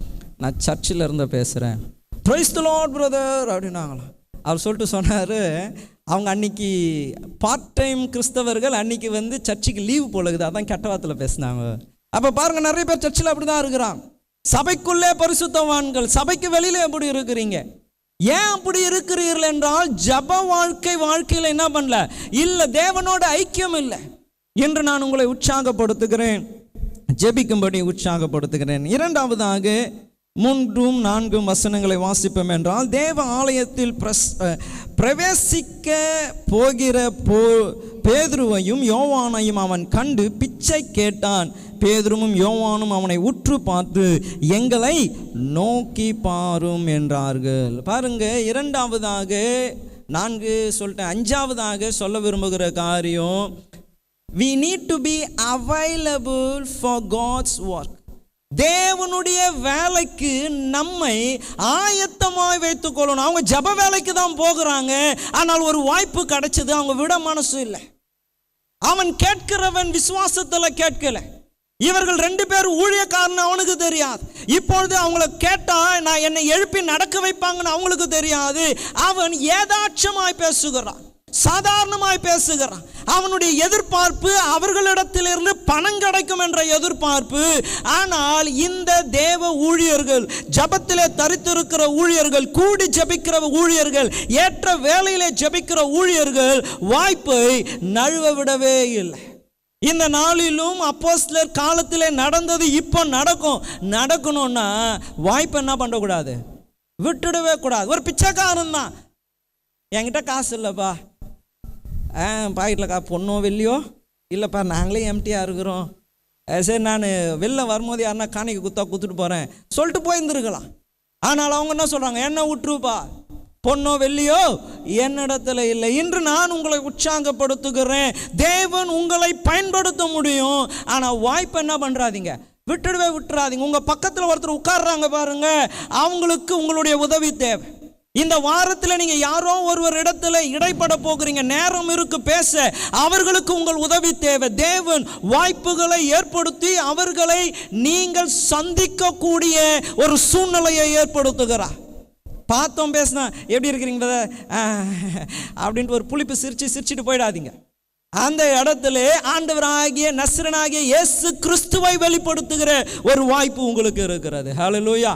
நான் சர்ச்சில் இருந்து பேசுகிறேன். பிரைஸ் தி லார்ட் பிரதர் அப்படின்னாங்களாம். அவர் சொல்லிட்டு சொன்னார், அவங்க அன்னைக்கு பார்ட் டைம் கிறிஸ்தவர்கள் அன்னைக்கு வந்து சர்ச்சுக்கு லீவு போலகுது, அதான் கெட்ட வார்த்தையில் பேசினாங்க. அப்போ பாருங்க, நிறைய பேர் சர்ச்சில் அப்படி தான் இருக்கிறான். சபைக்குள்ளே பரிசுத்தவான்கள், சபைக்கு வெளியில எப்படி இருக்கிறீங்க? ஏன் அப்படி இருக்கிறீர்கள் என்றால் ஜப வாழ்க்கையில் என்ன பண்ணல, இல்லை, தேவனோட ஐக்கியம் இல்லை என்று நான் உங்களை உற்சாகப்படுத்துகிறேன், ஜெபிக்கும்படி உற்சாகப்படுத்துகிறேன். இரண்டாவதாக 3 4 வசனங்களை வாசிப்போம் என்றால், தேவ ஆலயத்தில் பிரவேசிக்க போகிற பேதுருவையும் யோவானையும் அவன் கண்டு பிச்சை கேட்டான். பேதுருவும் யோவானும் அவனை உற்று பார்த்து எங்களை நோக்கி பாரும் என்றார்கள். பாருங்க, இரண்டாவதாக 4 சொல்லிட்டேன். 5ஆவதாக சொல்ல விரும்புகிற காரியம், we need to be available for God's work. தேவனுடைய வேலைக்கு நம்மை ஆயத்தமாய் வைத்துக் கொள்ளணும். அவங்க ஜப வேலைக்கு தான் போகிறாங்க, ஆனால் ஒரு வாய்ப்பு கிடைச்சது, அவங்க விட மனசு இல்லை. அவன் கேட்கிறவன் விசுவாசத்துல கேட்கல. இவர்கள் 2 பேரும் ஊழியக்காரன் அவனுக்கு தெரியாது. இப்பொழுது அவங்கள கேட்டா நான் என்னை எழுப்பி நடக்க வைப்பாங்கன்னு அவங்களுக்கு தெரியாது. அவன் ஏதாட்சமாய் பேசுகிறான், சாதாரணமாய் பேசுகிறான். அவனுடைய எதிர்பார்ப்பு அவர்களிடத்திலிருந்து பணம் கிடைக்கும் என்ற எதிர்பார்ப்பு. ஆனால் இந்த தேவ ஊழியர்கள், ஜபத்திலே தரித்திருக்கிற ஊழியர்கள், கூடி ஜபிக்கிற ஊழியர்கள், ஏற்ற வேலையிலே ஜபிக்கிற ஊழியர்கள் வாய்ப்பை நழுவ விடவே இல்லை. இந்த நாளிலும் அப்போஸ்தலர் காலத்திலே நடந்தது இப்போ நடக்கணும்னா வாய்ப்பு என்ன பண்ணக்கூடாது, விட்டுடவே கூடாது. ஒரு பிச்சைக்காரன் தான், என்கிட்ட காசு இல்லைப்பா, பாக்கெட்டில் பொண்ணோ வெள்ளியோ இல்லைப்பா, நாங்களே எம்டியாக இருக்கிறோம், சரி நான் வெளில வரும்போது யாருன்னா காணிக்கை கொடுத்துட்டு போகிறேன் சொல்லிட்டு போயிருந்துருக்கலாம். ஆனால் அவங்க என்ன சொல்கிறாங்க, என்ன விட்டுருப்பா, பொண்ணோ வெள்ளியோ என்னிடத்துல இல்லை. இன்று நான் உங்களை உற்சாகப்படுத்துகிறேன், தேவன் உங்களை பயன்படுத்த முடியும். ஆனால் வாய்ப்பு என்ன பண்ணுறாதீங்க, விட்டுறாதீங்க. உங்கள் பக்கத்தில் ஒருத்தர் உட்கார்றாங்க பாருங்க, அவங்களுக்கு உங்களுடைய உதவி தேவை. இந்த வாரத்தில் நீங்கள் யாரோ ஒருவர் இடத்துல இடைப்பட போகிறீங்க, நேரம் இருக்கு பேச, அவர்களுக்கு உங்கள் உதவி தேவை. தேவன் வாய்ப்புகளை ஏற்படுத்தி அவர்களை நீங்கள் சந்திக்கக்கூடிய ஒரு சூழ்நிலையை ஏற்படுத்துகிறார். பார்த்தோம் பேசினா எப்படி இருக்கிறீங்க அப்படின்ட்டு ஒரு புளிப்பு சிரிச்சுட்டு போயிடாதீங்க. அந்த இடத்துல ஆண்டவராகிய நசரேயனாகிய இயேசு கிறிஸ்துவை வெளிப்படுத்துகிற ஒரு வாய்ப்பு உங்களுக்கு இருக்கிறது. ஹல்லேலூயா.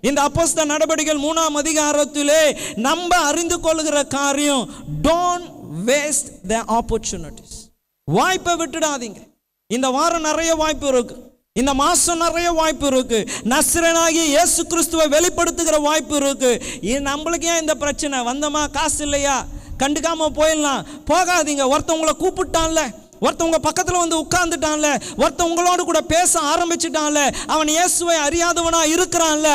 இந்த அப்போஸ்தலர் நடபடிகள் 3ஆம் அதிகாரத்திலே நம்ம அறிந்து கொள்கிற காரியம், டோன்ட் வேஸ்ட் த ஆப்பர்ச்சுனிட்டிஸ். வாய்ப்பை விட்டுடாதீங்க. இந்த வாரம் நிறைய வாய்ப்பு இருக்கு, இந்த மாசம் நிறைய வாய்ப்பு இருக்கு, நசரேயனாகிய இயேசு கிறிஸ்துவை வெளிப்படுத்துகிற வாய்ப்பு இருக்கு. நம்மளுக்கு ஏன் இந்த பிரச்சனை, வந்தமா காசு இல்லையா, கண்டுக்காம போயிடலாம். போகாதீங்க. ஒருத்தவங்களை கூப்பிட்டான்ல, ஒருத்தவங்க பக்கத்தில் வந்து உட்கார்ந்துட்டான்ல, ஒருத்தன் உங்களோடு கூட பேச ஆரம்பிச்சுட்டான்ல, அவன் இயேசுவை அறியாதவனா இருக்கிறான்ல,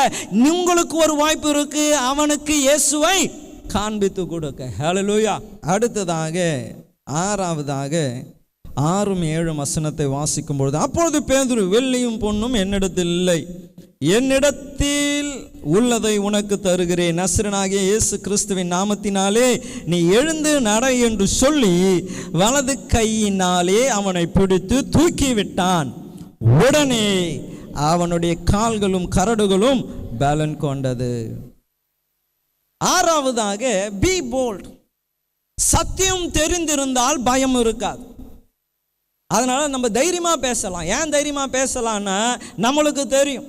உங்களுக்கு ஒரு வாய்ப்பு இருக்கு, அவனுக்கு இயேசுவை காண்பித்து கொடுக்க. ஹல்லேலூயா. அடுத்ததாக 6ஆவதாக 6-7 வசனத்தை வாசிக்கும் பொழுது, அப்பொழுது பேதுரு, வெள்ளியும் பொன்னும் என்னிடத்தில் இல்லை, என்னிடத்தில் உள்ளதை உனக்கு தருகிறேன், நசரேயனாகிய இயேசு கிறிஸ்துவின் நாமத்தினாலே நீ எழுந்து நட என்று சொல்லி வலது கையினாலே அவனை பிடித்து தூக்கிவிட்டான். உடனே அவனுடைய கால்களும் கரடுகளும் பலன் கொண்டது. 6ஆவதாக பி போல்ட். சத்தியம் தெரிந்திருந்தால் பயம் இருக்காது. அதனால நம்ம தைரியமா பேசலாம். ஏன் தைரியமா பேசலாம்னா, நம்மளுக்கு தெரியும்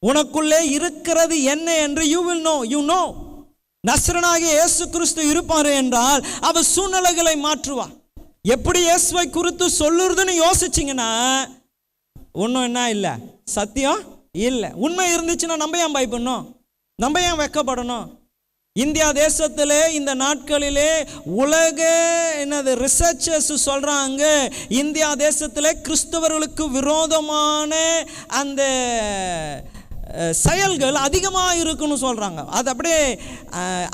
உனக்குள்ளே இருக்கிறது என்ன என்று. you know நசரேயனாகிய இயேசு கிறிஸ்து இருப்பாரு என்றால் அவர் சூழ்நிலைகளை மாற்றுவார். எப்படி இயேசுவை குறித்து சொல்லுறதுன்னு யோசிச்சிங்கன்னா ஒன்றும் என்ன இல்லை, சத்தியம் இல்லை. உண்மை இருந்துச்சுன்னா நம்ம ஏன் பயப்படணும், நம்ம ஏன் வெட்கப்படணும்? இந்தியா தேசத்திலே இந்த நாட்களிலே உலக ரிசர்ச்சர்ஸ் சொல்றாங்க, இந்தியா தேசத்திலே கிறிஸ்தவர்களுக்கு விரோதமான அந்த செயல்கள் அதிகமாக இருக்குன்னு சொல்றாங்க. அது அப்படியே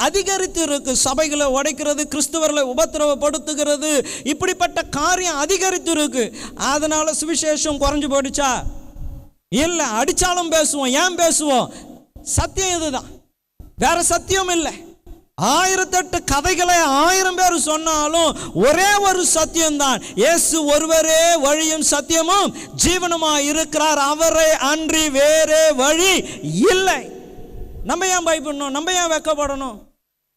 அதிகரித்து இருக்கு. சபைகளை உடைக்கிறது, கிறிஸ்தவர்களை உபத்திரவப்படுத்துகிறது, இப்படிப்பட்ட காரியம் அதிகரித்து இருக்கு. அதனால சுவிசேஷம் குறைஞ்சு போயிடுச்சா? இல்லை. அடிச்சாலும் பேசுவோம். ஏன் பேசுவோம்? சத்தியம் இதுதான், வேற சத்தியம் இல்லை. 1008 கதைகளை 1000 பேர் சொன்னாலும் ஒரே ஒரு சத்தியம்தான், இயேசு ஒருவரே வழியும் சத்தியமும் ஜீவனுமாய் இருக்கிறார், அவரை அன்றி வேறே வழி இல்லை. நம்ம ஏன் பயப்படணும், நம்ம ஏன் வெட்கப்படணும்?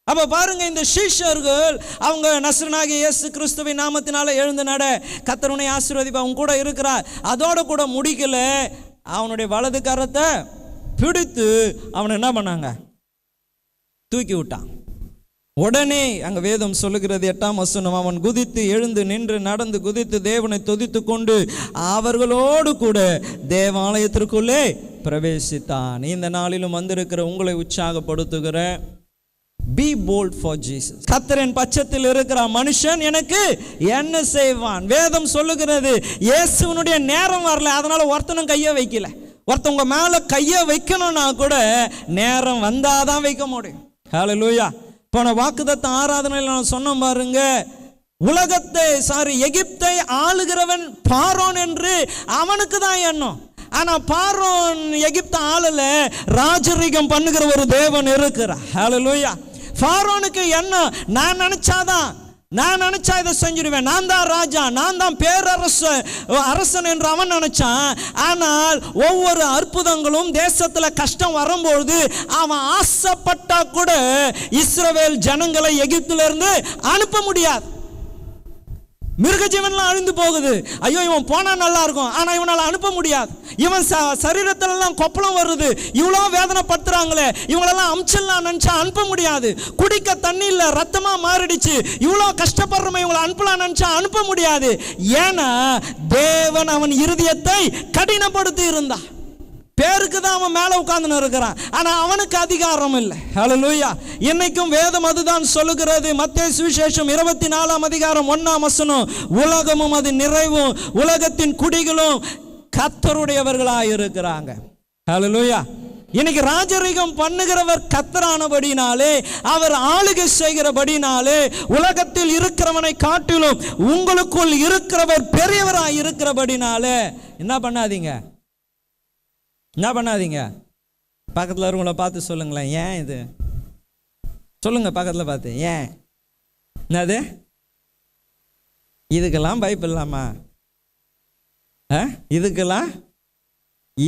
அப்ப பாருங்க, இந்த சீஷர்கள் அவங்க நசரேயனாகிய இயேசு கிறிஸ்துவின் நாமத்தினால எழுந்து நட, கர்த்தர் உன்னை ஆசீர்வதிப்பார், அவங்க கூட இருக்கிறார். அதோட கூட முடிக்கல, அவனுடைய வலது கரத்தை பிடித்து அவனை என்ன பண்ணாங்க, தூக்கி விட்டான். உடனே அங்க வேதம் சொல்லுகிறது 8ஆம் வசனம், அவன் குதித்து எழுந்து நின்று நடந்து குதித்து தேவனை துதித்து கொண்டு அவர்களோடு கூட தேவாலயத்திற்குள்ளே பிரவேசித்தான். இந்த நாளிலும் வந்திருக்கிற உங்களை உற்சாகப்படுத்துகிற, be bold for Jesus. கர்த்தரின் பட்சத்தில் இருக்கிற மனுஷன் எனக்கு என்ன செய்வான்? வேதம் சொல்லுகிறது இயேசுவினுடைய நேரம் வரல, அதனால ஒருத்தனும் கையை வைக்கல. ஒருத்தவங்க மேல கையை வைக்கணும்னா கூட நேரம் வந்தாதான் வைக்க முடியும். ஹல்லேலூயா. போன வாக்குத்தத்த ஆராதனையில் நான் சொன்னேன் பாருங்க, எகிப்தை ஆளுகிறவன் பார்வோன் என்று அவனுக்கு தான் எண்ணம். ஆனா பார்வோன் எகிப்த ஆளல, ராஜரீகம் பண்ணுகிற ஒரு தேவன் இருக்கிறார். ஹல்லேலூயா. பார்வோனுக்கு எண்ணம், நான் நினைச்சா இதை செஞ்சிடுவேன், நான் தான் ராஜா, நான் தான் அரசன் என்று அவன் நினைச்சான். ஆனால் ஒவ்வொரு அற்புதங்களும் தேசத்துல கஷ்டம் வரும்போது அவன் ஆசைப்பட்டா கூட இஸ்ரவேல் ஜனங்களை எகிப்திலிருந்து அனுப்ப முடியாது. மிருக ஜீவன்லாம் அழிந்து போகுது. ஐயோ இவன் போனா நல்லா இருக்கும், ஆனா இவனால அனுப்ப முடியாது. இவன் சரீரத்துல எல்லாம் கொப்பளம் வருது, இவ்வளோ வேதனைப்படுத்துறாங்களே, இவங்களெல்லாம் அமிச்சிடலாம் நினைச்சா அனுப்ப முடியாது. குடிக்க தண்ணி இல்ல, ரத்தமா மாறிடுச்சு, இவ்வளோ கஷ்டப்படுறமே, இவங்களை அனுப்பலாம் நினைச்சா அனுப்ப முடியாது. ஏன்னா தேவன் அவன் இருதயத்தை கடினப்படுத்தி இருந்தான். பேருக்கு தான் அவன் மேல உட்கார்ந்து இருக்கிறான், ஆனா அவனுக்கு அதிகாரம் இல்லை. ஹல்லேலூயா. இன்னைக்கும் வேதம் அதுதான் சொல்லுகிறது. மத்தேயு சுவிசேஷம் 24 அதிகாரம் 1 வசனம், உலகமும் அது நிறைவும் உலகத்தின் குடிகளும் கர்த்தருடையவர்களாய் இருக்கிறாங்க. ஹல்லேலூயா. இன்னைக்கு ராஜரீகம் பண்ணுகிறவர் கர்த்தரானபடினாலே, அவர் ஆளுகை செய்கிறபடினாலே, உலகத்தில் இருக்கிறவனை காட்டிலும் உங்களுக்குள் இருக்கிறவர் பெரியவராய் இருக்கிறபடினாலே என்ன பண்ணாதீங்க, பக்கத்தில் இருக்கவங்கள பார்த்து சொல்லுங்களேன், ஏன் இது சொல்லுங்க, பக்கத்தில் பார்த்து, ஏன் என்னது இதுக்கெல்லாம் பயப்படலாமா?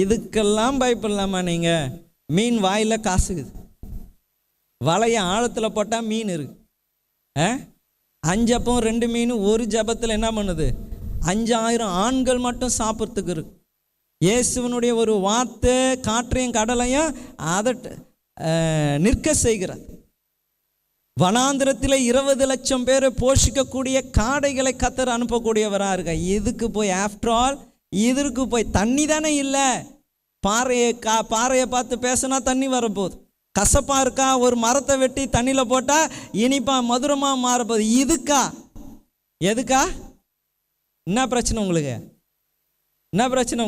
இதுக்கெல்லாம் பயப்படலாமா? நீங்க மீன் வாயில காசுக்குது, வலைய ஆழத்தில் போட்டால் மீன் இருக்கு. 5 அப்பம் 2 மீன் ஒரு ஜபத்தில் என்ன பண்ணுது? 5000 ஆண்கள் மட்டும் சாப்பிட்றதுக்கு இருக்கு. இயேசுவனுடைய ஒரு வார்த்தை காற்றையும் கடலையும் அதை நிற்க செய்கிறது. வனாந்திரத்தில் 20 லட்சம் பேரை போஷிக்கக்கூடிய காடைகளை கர்த்தர் அனுப்பக்கூடியவராக இருக்க. இதுக்கு போய் ஆஃப்டர் ஆல் இதற்கு போய் தண்ணி தானே இல்லை, பாறையை பார்த்து பேசினா தண்ணி வரப்போகுது. கசப்பா இருக்கா, ஒரு மரத்தை வெட்டி தண்ணியில் போட்டால் இனிப்பா மதுரமாக மாறப்போகுது. எதுக்கா? என்ன பிரச்சனை உங்களுக்கு? என்ன பிரச்சனை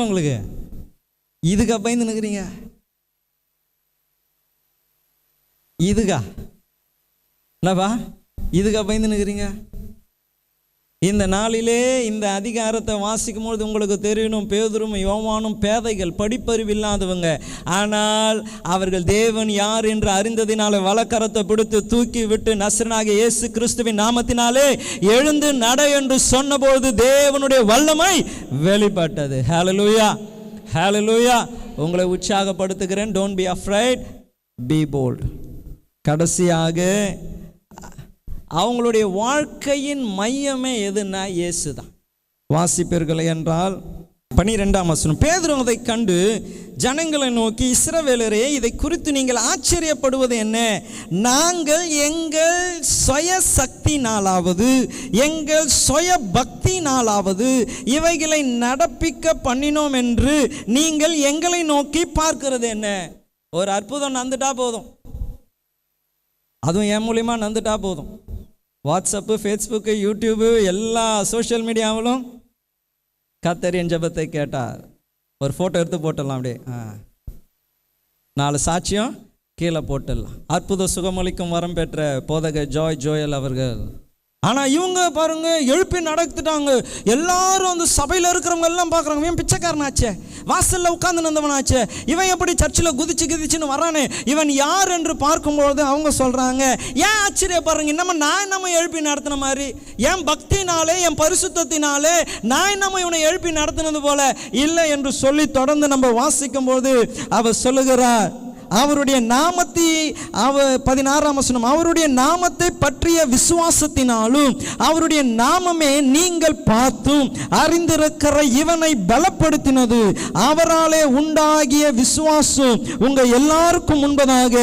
உங்களுக்கு? இதுக்கா பயந்து நிற்கிறீங்க? இதுக்கா பயந்து நிற்கிறீங்க? இந்த நாளிலே இந்த அதிகாரத்தை வாசிக்கும் பொழுது உங்களுக்கு தெரியணும், பேதுரும் யோவானும் பேதைகள், படிப்பறிவில்லாதவங்க. ஆனால் அவர்கள் தேவன் யார் என்று அறிந்ததினாலே வலக்கரத்தை பிடித்து தூக்கி விட்டு நசரனாகிய இயேசு கிறிஸ்துவின் நாமத்தினாலே எழுந்து நட என்று சொன்னபோது தேவனுடைய வல்லமை வெளிப்பட்டது. Hallelujah, hallelujah. உங்களை உற்சாகப்படுத்துகிறேன். Don't be afraid, be bold. கடைசியாக அவங்களுடைய வாழ்க்கையின் மையமே எதுன்னா இயேசு தான். வாசிப்பீர்கள் என்றால் 12ஆம் வசனம், பேதுரு அதை கண்டு ஜனங்களை நோக்கி, இஸ்ரவேலரே, இதை குறித்து நீங்கள் ஆச்சரியப்படுவது என்ன? நாங்கள் எங்கள் சுய சக்தினாலாவது எங்கள் சுய பக்தினாலாவது இவைகளை நடப்பிக்க பண்ணினோம் என்று நீங்கள் எங்களை நோக்கி பார்க்கிறது என்ன? ஒரு அற்புதம் நடந்துட்டா போதும், அதுவும் என் மூலியமா நடந்துட்டா போதும். வாட்ஸ்அப்பு, ஃபேஸ்புக்கு, யூடியூபு, எல்லா சோஷியல் மீடியாவிலும் கர்த்தர் என் ஜெபத்தை கேட்டார். ஒரு ஃபோட்டோ எடுத்து போட்டுடலாம், அப்படியே 4 சாட்சியம் கீழே போட்டுடலாம். அற்புத சுகமளிக்கும் வரம் பெற்ற போதக ஜோயல் அவர்கள். ஆனால் இவங்க பாருங்க, எழுப்பி நடத்துட்டாங்க. எல்லாரும் அந்த சபையில் இருக்கிறவங்க எல்லாம் பார்க்குறாங்க, இவன் பிச்சைக்காரனாச்சே, வாசலில் உட்கார்ந்து நின்றவனாச்சே, இவன் எப்படி சர்ச்சில் குதிச்சுன்னு வரானே, இவன் யார் என்று பார்க்கும்பொழுது அவங்க சொல்கிறாங்க, ஏன் ஆச்சரியப்படுறீங்க? நான் நம்ம எழுப்பி நடத்தின மாதிரி, என் பக்தினாலே என் பரிசுத்தத்தினாலே நான் நம்ம இவனை எழுப்பி நடத்தினது போல இல்லை என்று சொல்லி தொடர்ந்து நம்ம வாசிக்கும்போது அவர் சொல்லுகிறார், அவருடைய நாமத்தை 16ஆம் வசனம், அவருடைய நாமத்தை பற்றிய விசுவாசத்தினாலும் அவருடைய நாமமே நீங்கள் பார்த்தும் அறிந்திருக்கிற இவனை பலப்படுத்தினது. அவராலே உண்டாகிய விசுவாசம் உங்க எல்லாருக்கும் முன்பதாக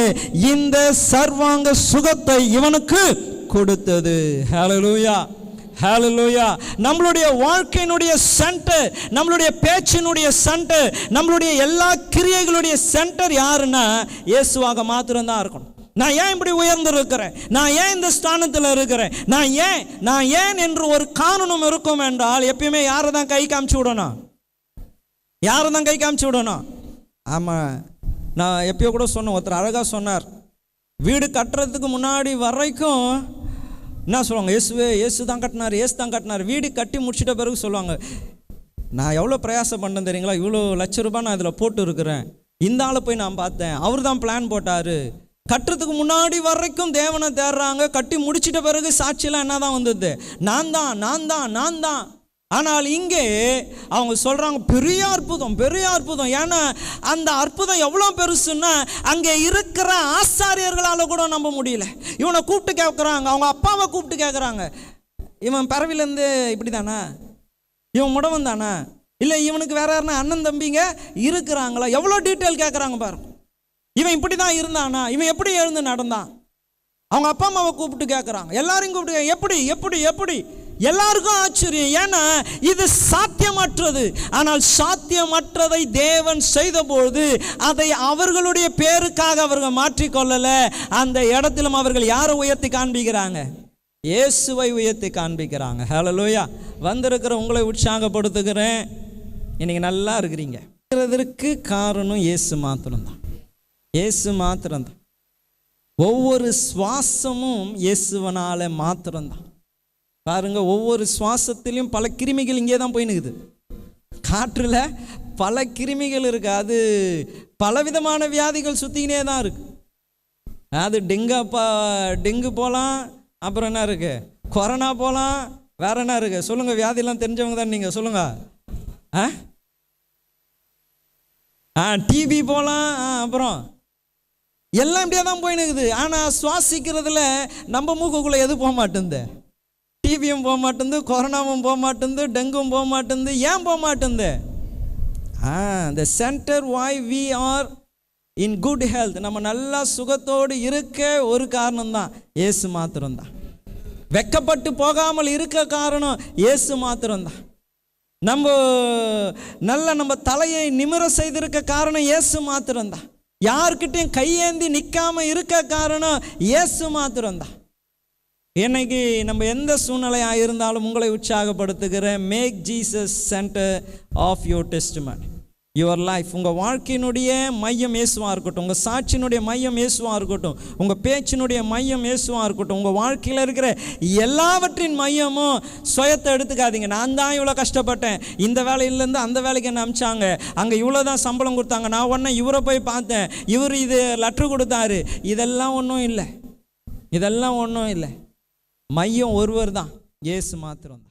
இந்த சர்வாங்க சுகத்தை இவனுக்கு கொடுத்தது. ஹல்லேலூயா, ஹல்லேலூயா. நம்மளுடைய வாழ்க்கையினுடைய சென்டர், நம்மளுடைய பேச்சினுடைய சென்டர், நம்மளுடைய எல்லா கிரியைகளுடைய சென்டர் யாருன்னா இயேசுவாக மாத்திரம்தான் இருக்கணும். நான் ஏன் இப்படி உயர்ந்திருக்கிறேன், நான் ஏன் இந்த ஸ்தானத்தில் இருக்கிறேன், நான் ஏன் என்று ஒரு காரணம் இருக்கும் என்றால் எப்பயுமே யாரை தான் கை காமிச்சு விடணும்? ஆமாம், நான் எப்பயோ கூட சொன்னேன், ஒருத்தர் அழகாக சொன்னார், வீடு கட்டுறதுக்கு முன்னாடி வரைக்கும் என்ன சொல்லுவாங்க, இயேசு தான் கட்டினார். வீடு கட்டி முடிச்சிட்ட பிறகு சொல்லுவாங்க, நான் எவ்வளோ பிரயாசம் பண்ணேன் தெரியுங்களா, இவ்வளோ லட்ச ரூபாய் நான் இதில் போட்டு இருக்கிறேன், இந்த ஆளை போய் நான் பார்த்தேன், அவர் தான் பிளான் போட்டார். கட்டுறதுக்கு முன்னாடி வரைக்கும் தேவனை தேடுறாங்க, கட்டி முடிச்சிட்ட பிறகு சாட்சியெல்லாம் என்ன தான் வந்தது, நான் தான். ஆனால் இங்கே அவங்க சொல்கிறாங்க பெரிய அற்புதம். ஏன்னா அந்த அற்புதம் எவ்வளோ பெருசுன்னா அங்கே இருக்கிற ஆசாரியர்களால் கூட நம்ப முடியல. இவனை கூப்பிட்டு கேட்குறாங்க, அவங்க அப்பாவை கூப்பிட்டு கேட்குறாங்க, இவன் பறவையிலேருந்து இப்படி தானா, இவன் முடவன் தானா, இல்லை இவனுக்கு வேற யாருன்னா அண்ணன் தம்பிங்க இருக்கிறாங்களா, எவ்வளோ டீட்டெயில் கேட்குறாங்க பாருங்க. இவன் இப்படி தான் இருந்தானா, இவன் எப்படி எழுந்து நடந்தான், அவங்க அப்பா அம்மாவை கூப்பிட்டு கேட்குறாங்க, எல்லாரையும் கூப்பிட்டு எப்படி எல்லாருக்கும் ஆச்சரியம். ஏன்னா இது சாத்தியமற்றது. ஆனால் சாத்தியமற்றதை தேவன் செய்தபோது அதை அவர்களுடைய பேருக்காக அவர்கள் மாற்றிக்கொள்ளல. அந்த இடத்திலும் அவர்கள் யாரை உயர்த்தி காண்பிக்கிறாங்க, இயேசுவை உயர்த்தி காண்பிக்கிறாங்க. ஹல்லேலூயா. வந்திருக்கிற உங்களை உற்சாகப்படுத்துகிறேன், இன்னைக்கு நல்லா இருக்கிறீங்க. இருக்கிறதுக்கு காரணம் இயேசு மாத்திரம்தான். ஒவ்வொரு சுவாசமும் இயேசுவனால மாத்திரம்தான். பாருங்க, ஒவ்வொரு சுவாசத்திலையும் பல கிருமிகள் இங்கே தான் போயினுக்குது. காற்றுல பல கிருமிகள் இருக்கு. அது பலவிதமான வியாதிகள் சுத்திக்கினே தான் இருக்கு. அது டெங்கு போகலாம், அப்புறம் என்ன இருக்கு, கொரோனா போகலாம், வேற என்ன இருக்கு சொல்லுங்க. வியாதிலாம் தெரிஞ்சவங்க தான் நீங்க சொல்லுங்க. டிபி போகலாம், அப்புறம் எல்லாம் இப்படியே தான் போயினுக்குது. ஆனால் சுவாசிக்கிறதுல நம்ம மூக்குக்குள்ளே எது போக மாட்டேங்குது, டிவியும் போக மாட்டேங்குது, கொரோனாவும் போக மாட்டேங்குது, டெங்கும் போக மாட்டேங்குது. ஏன் போக மாட்டேங்குது? the center why we are in good health, நம்ம நல்லா சுகத்தோடு இருக்க ஒரு காரணம் தான் இயேசு மாத்திரம்தான். வெக்கப்பட்டு போகாமல் இருக்க காரணம் இயேசு மாத்திரம்தான். நம்ம தலையை நிமிர செய்திருக்க காரணம் இயேசு மாத்திரம்தான். யார்கிட்டையும் கையேந்தி நிற்காம இருக்க காரணம் இயேசு மாத்திரம்தான். இன்னைக்கு நம்ம எந்த சூழ்நிலையாக இருந்தாலும் உங்களை உற்சாகப்படுத்துகிறேன். Make Jesus centre of your testimony, your life. உங்கள் வாழ்க்கையினுடைய மையம் இயேசுவாக இருக்கட்டும், உங்கள் சாட்சியினுடைய மையம் இயேசுவாக இருக்கட்டும், உங்கள் பேச்சினுடைய மையம் இயேசுவாக இருக்கட்டும். உங்கள் வாழ்க்கையில் இருக்கிற எல்லாவற்றின் மையமும் சுயத்தை எடுத்துக்காதீங்க. நான் தான் இவ்வளோ கஷ்டப்பட்டேன், இந்த வேலையிலேருந்து அந்த வேலைக்கு என்ன அனுப்பிச்சாங்க, அங்கே இவ்வளோ தான் சம்பளம் கொடுத்தாங்க, நான் உடனே இவரை போய் பார்த்தேன், இவர் இது லெட்ரு கொடுத்தாரு. இதெல்லாம் ஒன்றும் இல்லை. மையம் ஒருவர் தான், இயேசு மாத்திரம் தான்.